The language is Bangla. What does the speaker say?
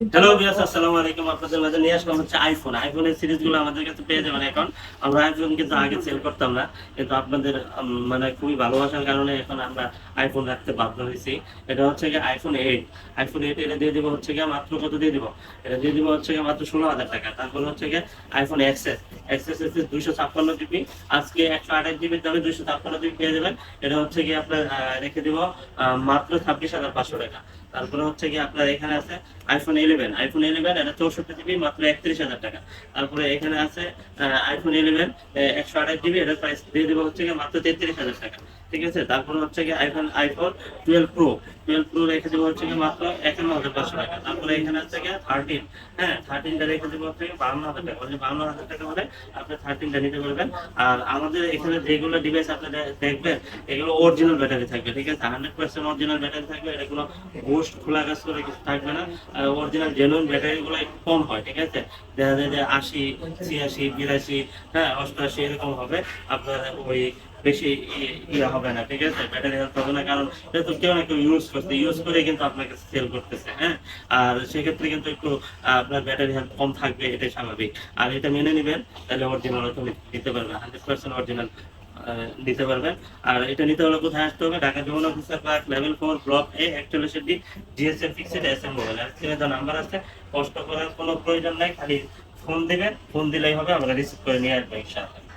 হ্যালো ভিউয়ার্স, আসসালামু আলাইকুম। আপনাদের মাঝে নিয়ে আসলাম হচ্ছে আইফোনের সিরিজগুলো আমাদের কাছে পেয়ে যাবেন এখন। আমরা আইফোন কিন্তু আগে সেল করতাম না, কিন্তু আপনাদের মানে খুবই ভালোবাসার কারণে এখন আমরা আইফোন রাখতে বাধ্য হয়েছি। এটা হচ্ছে গিয়ে আইফোন 8 এটা দিয়ে দিব হচ্ছে গিয়ে মাত্র কত দিয়ে দিব, এটা দিয়ে দিব হচ্ছে গিয়ে মাত্র 16,000 টাকা। তারপরে হচ্ছে গিয়ে আইফোন এক্সএস 256 জিবি, আজকে 128 জিবির দামে 256 জিবি পেয়ে যাবেন। এটা হচ্ছে গিয়ে আপনার রেখে দিব মাত্র 26,500 টাকা। তারপরে হচ্ছে গিয়ে আপনার এখানে আছে আইফোন 11 এটা 64 জিবি, মাত্র 31,000 টাকা। তারপরে এখানে আছে আইফোন 11 128 জিবি, এটার প্রাইস দিয়ে দিব হচ্ছে গিয়ে মাত্র 33,000 টাকা। ঠিক আছে। তারপরে হচ্ছে গিয়ে আইফোন 12 প্রো রেখে দেবো হচ্ছে গিয়ে মাত্র 51,500 টাকা। তারপরে এখানে হচ্ছে গিয়ে 13, হ্যাঁ 13টা রেখে দেবো হচ্ছে গিয়ে 52,000 টাকা। মানে 52,000 টাকা হলে আপনি 13টা নিতে পারবেন। আর আমাদের এখানে যেগুলো ডিভাইস আপনি দেখবেন, এগুলো অরিজিনাল ব্যাটারি থাকবে। ঠিক আছে, 100% অরিজিনাল ব্যাটারি থাকবে। এগুলো বুস্ট খোলা কাজ করে কিছু থাকবে না। অরিজিনাল জেনুইন ব্যাটারি গুলো একটু কম হয়। ঠিক আছে, দেখা যায় যে 80, 86, 82, হ্যাঁ 88 এরকম হবে। আপনার ওই বেশি ইয়ে হবে না। ঠিক আছে, ব্যাটারি হেলথ হবে না, কারণ যেহেতু কেউ না কেউ ইউজ করে কিন্তু আপনাকে সেল করতেছে। হ্যাঁ, আর সেক্ষেত্রে কিন্তু একটু আপনার ব্যাটারি হেলথ কম থাকবে, এটাই স্বাভাবিক। আর এটা মেনে নিবেন, তাহলে অরিজিনাল নিতে পারবেন, 100% অরিজিনাল নিতে পারবেন। আর এটা নিতে হলে কোথায় আসতে হবে? Dhaka Jamuna officer park, level 4, block A, 41D, GSM fixed SM mobile. আর স্ক্রিনে যে নাম্বার আছে, কষ্ট করার কোনো প্রয়োজন নাই, খালি ফোন দিবেন, ফোন দিলেই হবে, আমরা রিসিভ করে নিয়ে আসবো ইনশাআল্লাহ।